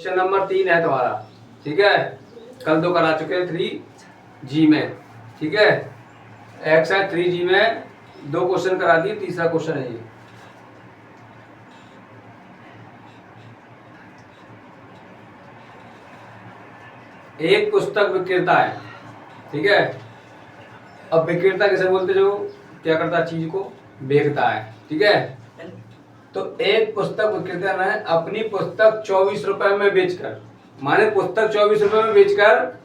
Question number 3 है तुम्हारा, ठीक है। कल तो करा चुके हैं 3G में, ठीक है। एक्स है 3G में 2 क्वेश्चन करा दिए, तीसरा क्वेश्चन है ये। एक पुस्तक विक्रेता है, ठीक है। अब विक्रेता किसे बोलते, जो क्या करता है, चीज को बेचता है, ठीक है। तो एक पुस्तक विक्रेता ने अपनी पुस्तक 24 रुपए में बेचकर, माने पुस्तक 24 रुपए में बेचकर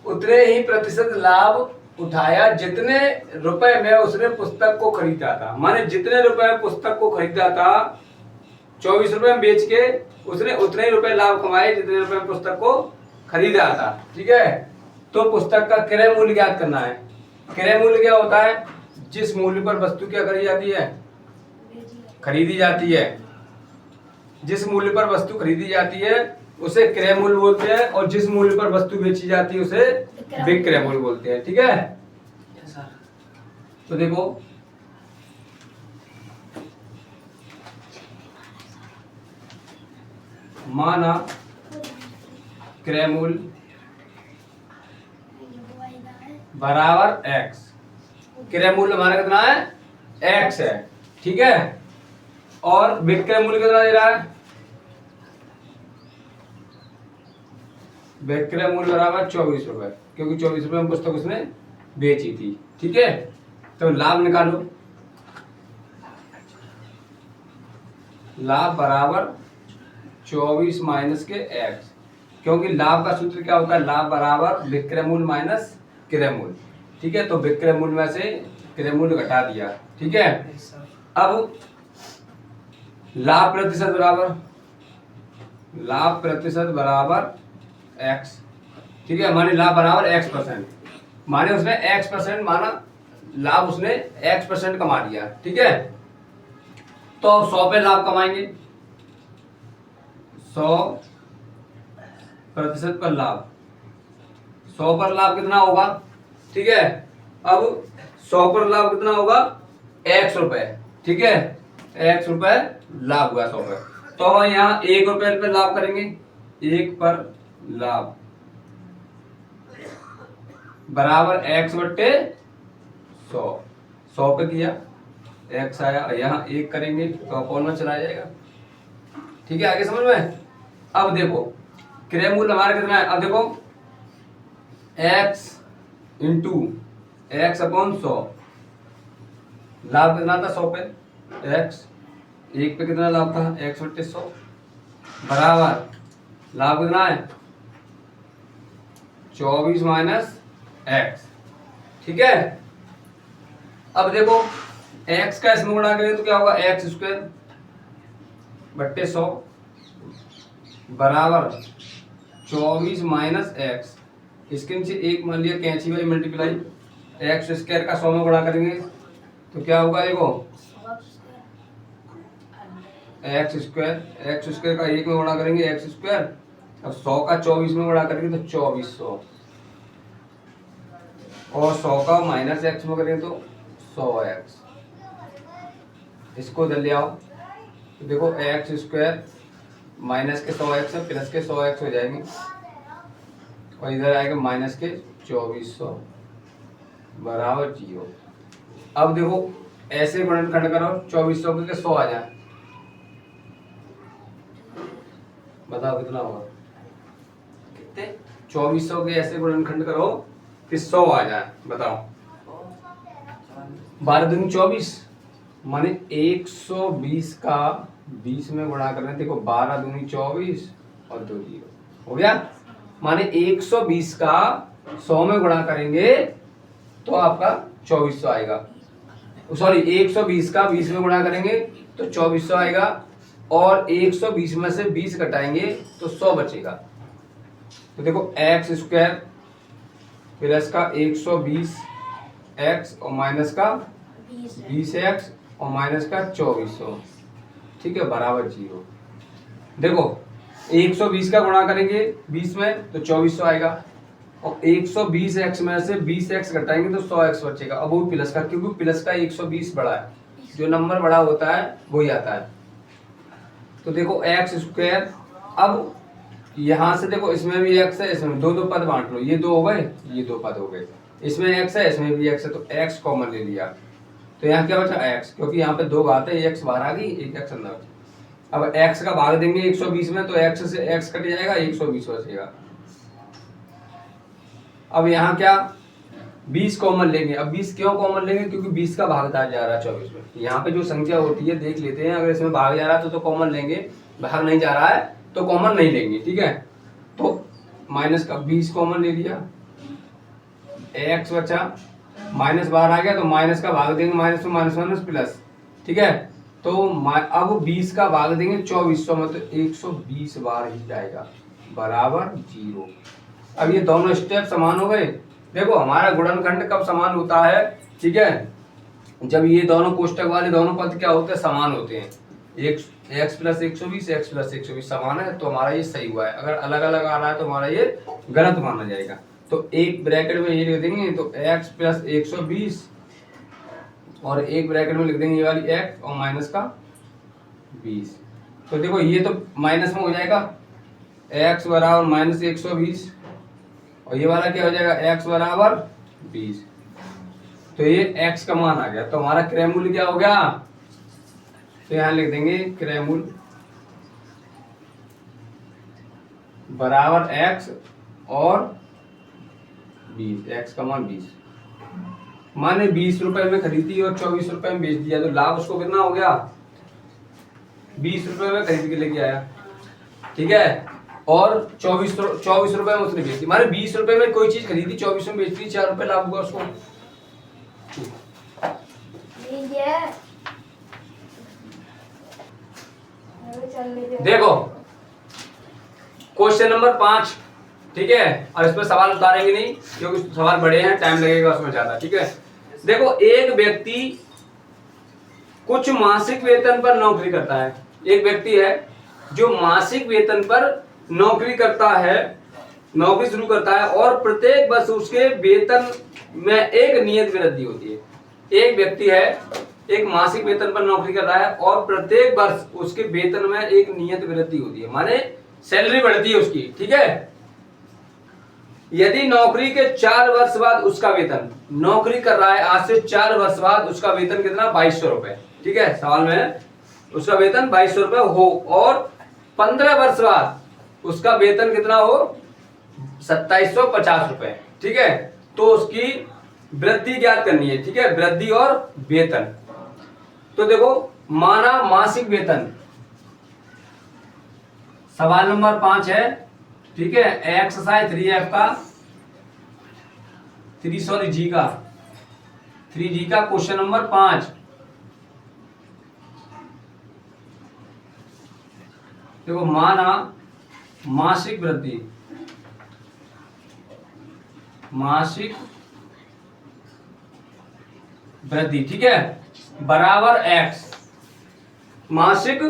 उतने ही प्रतिशत लाभ उठाया जितने रुपए में उसने पुस्तक को खरीदा था। माने जितने रुपए में पुस्तक को खरीदा था, 24 रुपए में बेच के उसने उतने ही रुपए लाभ कमाए जितने रुपए में पुस्तक को खरीदा था, ठीक है। तो पुस्तक का क्रय मूल्य ज्ञात करना है। क्रय मूल्य क्या होता है? जिस मूल्य पर वस्तु क्या करी जाती है, खरीदी जाती है। जिस मूल्य पर वस्तु खरीदी जाती है उसे क्रय मूल्य बोलते हैं, और जिस मूल्य पर वस्तु बेची जाती है उसे विक्रय मूल्य बोलते हैं, ठीक है। तो देखो, माना क्रय मूल्य बराबर एक्स। क्रय मूल्य हमारा कितना है? एक्स है, ठीक है। और विक्रय मूल्य कितना दे रहा है? विक्रय मूल्य बराबर 24 रुपए, क्योंकि 24 रुपए में पुस्तक उसने बेची थी, ठीक है। तो लाभ निकालो। लाभ बराबर 24 माइनस के एक्स, क्योंकि लाभ का सूत्र क्या होता है? लाभ बराबर विक्रय मूल्य माइनस क्रय मूल्य, ठीक है। तो विक्रय मूल्य में से क्रय मूल्य घटा दिया, ठीक है। अब लाभ प्रतिशत बराबर, लाभ प्रतिशत बराबर एक्स, ठीक है। माने लाभ बराबर x%, माने उसने x% माना लाभ, उसने x% कमा लिया, ठीक है। तो 100 पे लाभ कमाएंगे, 100% पर लाभ, 100 पर लाभ कितना होगा, ठीक है। अब 100 पर लाभ कितना होगा? x रुपए, ठीक है। x रुपए लाभ हुआ 100 पे। तो हम यहाँ 1 रुपए पे लाभ करेंगे, 1 पर लाभ बराबर x बट्टे 100। 100 पे किया, x आया, यहाँ 1 करेंगे तो अपॉन में चला जाएगा, ठीक है। आगे समझ में? अब देखो क्रय मूल्य हमारा कितना है? अब देखो x इंटू x अपॉन 100, लाभ कितना था 100 पे? x, 1 पे कितना लाभ था? x बट्टे 100 बराबर लाभ कितना है? 24 माइनस एक्स, ठीक है। अब देखो x का इसमें गुणा करें तो क्या होगा? एक्स स्क्वायर बट्टे 100 बराबर 24 माइनस एक्स। इसके नीचे 1 मान लिया, कैंची वाली मल्टीप्लाई, एक्स स्क्वायर का 100 में गुणा करेंगे तो क्या होगा? देखो एक्स स्क्वायर का 1 में गुणा करेंगे एक्स स्क्वायर, अब 100 का 24 में गुणा करेंगे तो 2400, और 100 का माइनस एक्स में करेंगे तो 100x। इसको इधर ले आओ तो देखो एक्स स्क्वायर माइनस के 100x है, प्लस के 100x हो जाएंगे, और इधर आएगा माइनस के 2400 बराबर 0। अब देखो ऐसे गुणनखंड करो, 2400 के 100 आ जाए, बताओ कितना होगा? कितने? 2400 के ऐसे गुणनखंड करो कि 100 आ जाए, बताओ। 12 दूनी 24, माने 120 का 20 में गुणा करना, देखो 12 दूनी 24 और 2 0 हो गया। माने 120 का 100 में गुणा करेंगे तो आपका 2400 आएगा, सॉरी 120 का 20 में गुणा करेंगे तो 2400 आएगा, और 120 में से 20 घटाएंगे तो 100 बचेगा। तो देखो एक्स स्क्वायर प्लस का 120 एक्स और माइनस का 20x और माइनस का 2400, ठीक है, बराबर 0। देखो 120 का गुणा करेंगे 20 में तो 2400 आएगा, और 120x में से 20x घटाएंगे तो 100x बचेगा। अब वो प्लस का, क्योंकि प्लस का 120 बड़ा है, जो नंबर बड़ा होता है वही आता है। तो देखो एक्स स्क्वायर अब यहाँ से देखो, इसमें भी x है, इसमें दो दो पद बांट लो, ये दो हो गए, ये दो पद हो गए, इसमें x है, इसमें भी x है, तो x कॉमन ले लिया, तो यहाँ क्या बचा x, क्योंकि यहाँ पे दो घात है, x बाहर आ गई, एक x अंदर। अब x का भाग देंगे 120 में, तो x से x कट जाएगा, 120 बचेगा। अब यहाँ क्या 20 कॉमन लेंगे। अब 20 क्यों कॉमन लेंगे, क्योंकि 20 का भाग जा रहा है 24 में। यहाँ पे जो संख्या होती है देख लेते हैं, अगर इसमें भाग जा रहा है तो कॉमन लेंगे, भाग नहीं जा रहा है तो कॉमन नहीं लेंगे, ठीक है। तो माइनस का 20 कॉमन ले लिया, x बचा, माइनस बाहर आ गया तो माइनस का भाग देंगे, माइनस में माइनस माइनस प्लस, ठीक है। तो अब 20 का भाग देंगे 2400 में, तो 120 बार ही जाएगा, बराबर 0। अब ये दोनों स्टेप समान हो गए। देखो हमारा गुणनखंड कब समान होता है, ठीक है, जब ये दोनों कोष्टक वाले दोनों पद क्या होते हैं, समान होते हैं। x प्लस 120, x प्लस 120 समान है, तो हमारा ये सही हुआ है। अगर अलग अलग आ रहा है तो हमारा ये गलत माना जाएगा। तो एक ब्रैकेट में ये लिख देंगे, तो x प्लस 120 और एक ब्रैकेट में लिख देंगे ये वाली x और माइनस का 20। तो देखो ये तो माइनस में हो जाएगा, x बराबर माइनस 120 और ये वाला क्या हो जाएगा, x बराबर 20। तो ये x का मान आ गया। तो हमारा क्रय मूल्य क्या हो गया, तो यहाँ लिख देंगे क्रय मूल्य बराबर x और 20, x का मान 20। माने 20 रुपए में खरीदी और 24 रुपए में बेच दिया, तो लाभ उसको कितना हो गया, 20 रुपए में खरीद के लेके आया, ठीक है, और 24 रुपए में उसने बेच दी। माने 20 रुपए में कोई चीज खरीदी, 24 में बेच दी, 4 रुपए लाभ हुआ उसको। देखो क्वेश्चन नंबर 5, ठीक है, और इसमें सवाल उतारेंगे नहीं क्योंकि सवाल बड़े हैं, टाइम लगेगा उसमें ज्यादा, ठीक है। देखो एक व्यक्ति कुछ मासिक वेतन पर नौकरी करता है। एक व्यक्ति है जो मासिक वेतन पर नौकरी करता है, नौकरी शुरू करता है, और प्रत्येक वर्ष उसके वेतन में एक नियत वृद्धि होती है। एक व्यक्ति है, एक मासिक वेतन पर नौकरी कर रहा है और प्रत्येक वर्ष उसके वेतन में एक नियत वृद्धि होती है, माने सैलरी बढ़ती है उसकी, ठीक है। यदि नौकरी के 4 वर्ष बाद उसका वेतन, नौकरी कर रहा है आज से 4 वर्ष बाद उसका वेतन कितना, 2200 रुपए, ठीक है, सवाल में उसका वेतन 2200 रुपए हो, और 15 वर्ष बाद उसका वेतन कितना हो, 2750 रुपए, ठीक है। तो उसकी वृद्धि ज्ञात करनी है, ठीक है, वृद्धि और वेतन। तो देखो माना मासिक वेतन, सवाल नंबर 5 है, ठीक है, एक्सरसाइज 3F का 3G का क्वेश्चन नंबर 5। देखो माना मासिक वृद्धि, ठीक है, बराबर x, मासिक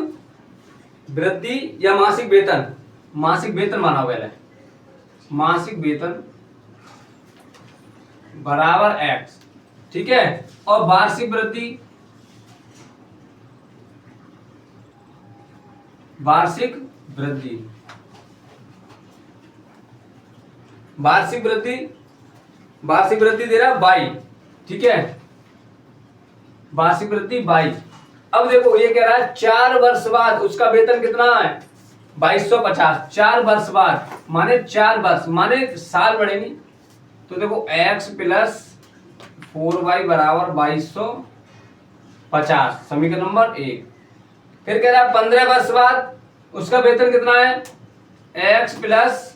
वृद्धि या मासिक वेतन, मासिक वेतन माना हुआ है, मासिक वेतन बराबर x, ठीक है, और वार्षिक वृद्धि, वार्षिक वृद्धि दे रहा है 22, ठीक है, वार्षिक वृद्धि 22। अब देखो ये कह रहा है 4 वर्ष बाद उसका वेतन कितना है, 2250। 4 वर्ष बाद माने 4 वर्ष माने साल बढ़ेंगे, तो देखो x प्लस 4y बराबर 2250, समीकरण नंबर 1। फिर कह रहा है 15 वर्ष बाद उसका वेतन कितना है, x प्लस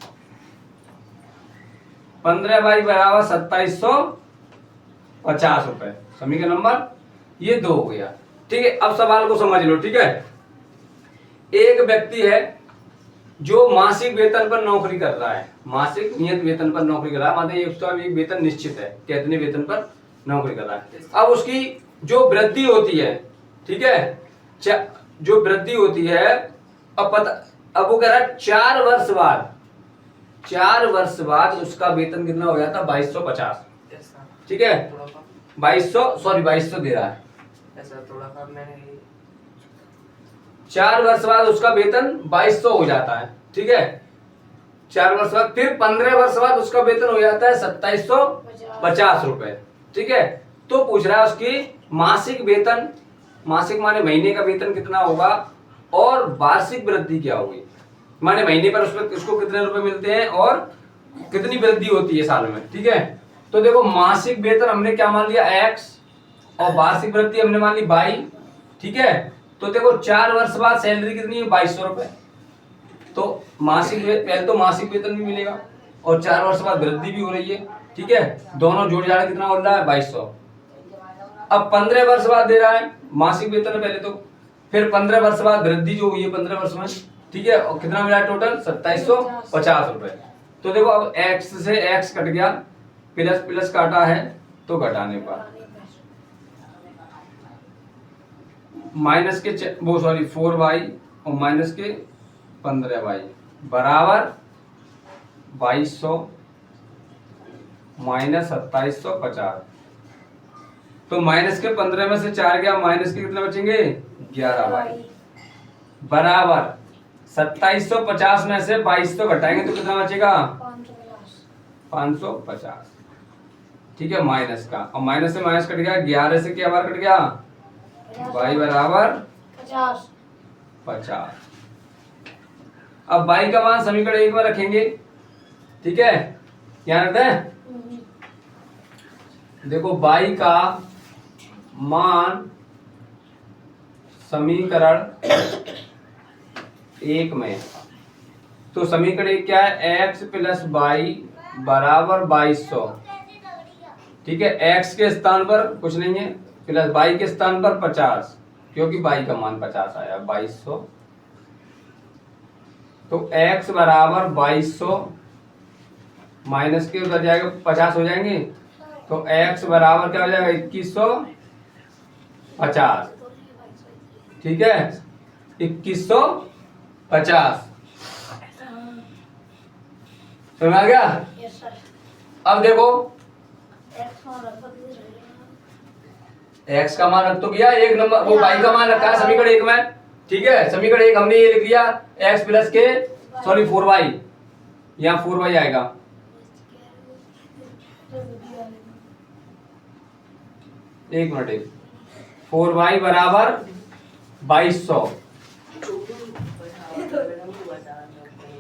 15y बराबर 2750 रुपए, समीकरण नंबर ये 2 हो गया, ठीक है। अब सवाल को समझ लो, ठीक है। एक व्यक्ति है जो मासिक वेतन पर नौकरी कर रहा है, मासिक नियत वेतन पर नौकरी कर रहा है, मतलब उसका एक वेतन निश्चित है, कितने वेतन पर नौकरी कर रहा है। अब उसकी जो वृद्धि होती है, ठीक है, जो वृद्धि होती है, अब वो कह रहा है 4 वर्ष बाद उसका वेतन कितना हो गया था, 2250, ठीक है, 2200 दे रहा है, 4 वर्ष बाद उसका वेतन 2200 हो जाता है, ठीक है, 4 वर्ष बाद। फिर 15 वर्ष बाद उसका वेतन हो जाता है 2750 रुपए। ठीक है, तो पूछ रहा है उसकी मासिक वेतन, मासिक माने महीने का वेतन कितना होगा और वार्षिक वृद्धि क्या होगी, माने महीने पर उसमें उसको कितने रुपए मिलते हैं और कितनी वृद्धि होती है साल में। ठीक है, तो देखो मासिक वेतन हमने क्या मान लिया x और वार्षिक वृद्धि हमने मान ली y। ठीक है, तो देखो 4 वर्ष बाद सैलरी कितनी है 2200 रुपए, तो मासिक पहले तो मासिक वेतन भी मिलेगा और 4 वर्ष बाद वृद्धि भी हो रही है। ठीक है, दोनों जोड़ जाड़ा कितना हो रहा है 2200। अब 15 वर्ष बाद दे रहा है मासिक वेतन पहले तो, फिर 15 वर्ष बाद वृद्धि जो हुई है 15 वर्ष में। ठीक है, और कितना मिला टोटल 2750 रुपए। तो देखो अब x से x कट गया, प्लस प्लस काटा है तो घटाने पर माइनस के वो सॉरी 4y और माइनस के 15y बराबर 2200 माइनस 2750। तो माइनस के 15 में से 4 गया, माइनस के कितने बचेंगे 11y बराबर 2750 में से 2200 घटाएंगे तो कितना बचेगा 550। ठीक है, माइनस का, और माइनस से माइनस कट गया, 11 से क्या बार कट गया y बराबर 50। अब y का मान समीकरण 1 में रखेंगे। ठीक है, क्या रखते हैं, देखो y का मान समीकरण 1 में, तो समीकरण 1 क्या है x प्लस y बराबर 2200। ठीक है, x के स्थान पर कुछ नहीं है, प्लस y के स्थान पर 50, क्योंकि y का मान 50 आया 2200। तो x बराबर 2200 माइनस के उधर जाएगा 50 हो जाएंगे, तो x बराबर क्या हो जाएगा 2150। ठीक है, 2150 समझ आ गया। अब देखो x का मान रख तो किया, एक नंबर वो y का मान रखा है समीकरण 1 में। ठीक है, समीकरण 1 हमने ये लिख दिया x प्लस के सॉरी 4y, यहाँ 4y आएगा। एक मिनट, 4y बराबर 2200।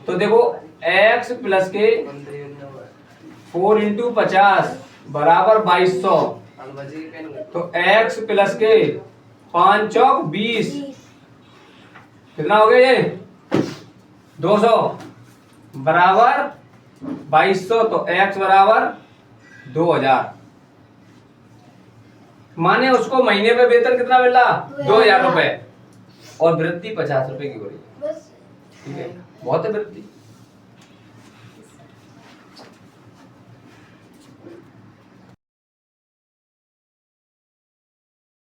तो देखो x प्लस के 4 इंटू 50 बराबर 2200, तो x प्लस के 5 चौक 20 कितना हो गया ये 200 बराबर 2200, तो x बराबर 2000। माने उसको महीने में वेतन कितना मिल रहा 2000 रुपए और वृद्धि 50 रुपए की हो रही है। ठीक है, बहुत है वृद्धि।